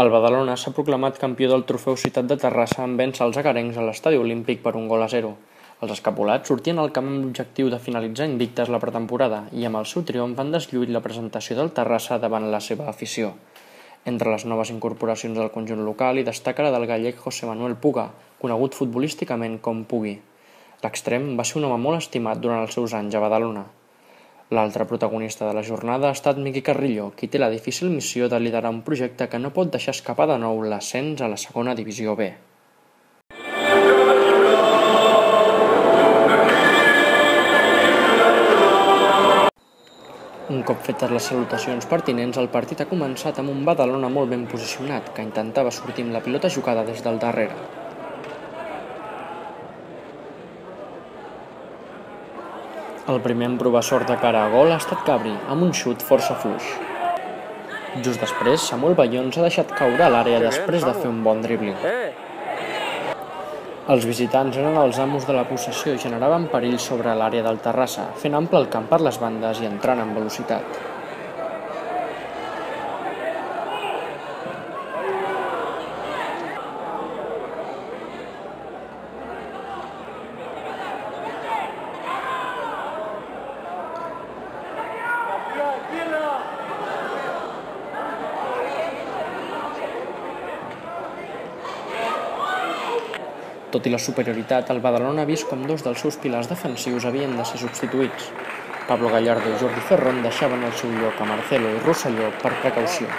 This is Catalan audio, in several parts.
El Badalona s'ha proclamat campió del Trofeu Ciutat de Terrassa en vèncer els agarencs a l'Estadi Olímpic per 1-0. Els escapulats sortien al camp amb l'objectiu de finalitzar invictes la pretemporada i amb el seu triomf han deslluït la presentació del Terrassa davant la seva afició. Entre les noves incorporacions del conjunt local hi destaca la del gallec José Manuel Puga, conegut futbolísticament com Pugui. L'extrem va ser un home molt estimat durant els seus anys a Badalona. L'altre protagonista de la jornada ha estat Miqui Carrillo, qui té la difícil missió de liderar un projecte que no pot deixar escapar de nou l'ascens a la segona divisió B. Un cop fetes les salutacions pertinents, el partit ha començat amb un Badalona molt ben posicionat, que intentava sortir amb la pilota jugada des del darrere. El primer en provar sort de cara a gol ha estat Cabri, amb un xut força fluix. Just després, Samuel Bayons ha deixat caure a l'àrea després de fer un bon dribling. Els visitants eren els amos de la possessió i generaven perill sobre l'àrea del Terrassa, fent ample el camp per les bandes i entrant amb velocitat. Tot i la superioritat, el Badalona ha vist com dos dels seus pilars defensius havien de ser substituïts. Pablo Gallardo i Jordi Ferrón deixaven el seu lloc a Marcelo i Rosselló per precaució.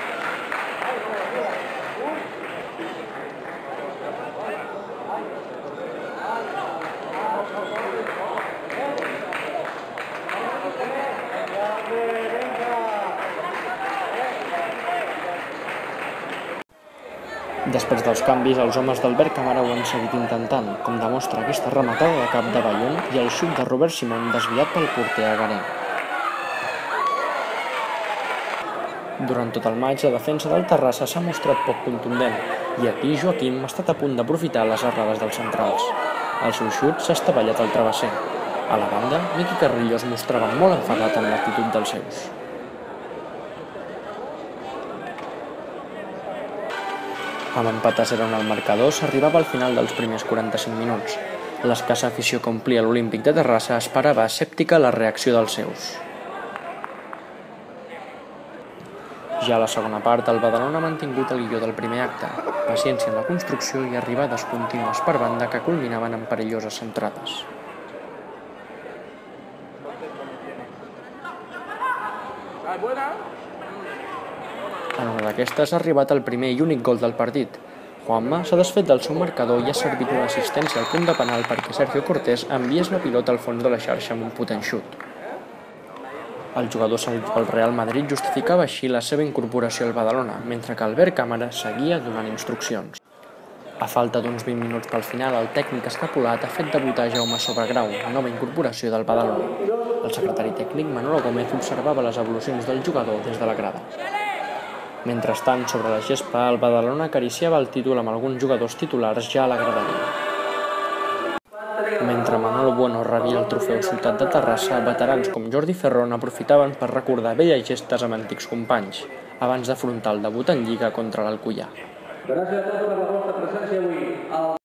Després dels canvis, els homes d'Albert Camara ho han seguit intentant, com demostra aquesta rematada de cap de Bayón i el xut de Robert Simón desviat pel porter agarenc. Durant tot el maig, la defensa del Terrassa s'ha mostrat poc contundent i aquí Joaquim ha estat a punt d'aprofitar les errades dels centrals. El seu xut s'ha estavellat al travesser. A la banda, Miqui Carrillo es mostrava molt enfadat amb l'actitud dels seus. Amb empat a 0 en el marcador, s'arribava al final dels primers 45 minuts. L'escassa afició que omplia l'Olímpic de Terrassa esperava escèptica la reacció dels seus. Ja a la segona part, el Badalona ha mantingut el guió del primer acte, paciència en la construcció i arribades contínues per banda que culminaven en perilloses centrades. En una d'aquestes ha arribat el primer i únic gol del partit. Juanma s'ha desfet del seu marcador i ha servit una assistència al punt de penal perquè Sergio Cortés enviés la pilota al fons de la xarxa amb un potent xut. El jugador cedit pel Real Madrid justificava així la seva incorporació al Badalona, mentre que Albert Camara seguia donant instruccions. A falta d'uns 20 minuts pel final, el tècnic escapulat ha fet debutar Jaume Sobregrau, nova incorporació del Badalona. El secretari tècnic Manolo Gómez observava les evolucions del jugador des de la grada. Mentrestant, sobre la gespa, el Badalona acariciava el títol amb alguns jugadors titulars ja a la graderia. Mentre Manolo Bueno rebia el trofeu Ciutat de Terrassa, veterans com Jordi Ferrón aprofitaven per recordar velles gestes amb antics companys, abans d'afrontar el debut en Lliga contra l'Alcoià. Gràcies a tots per la vostra presència avui.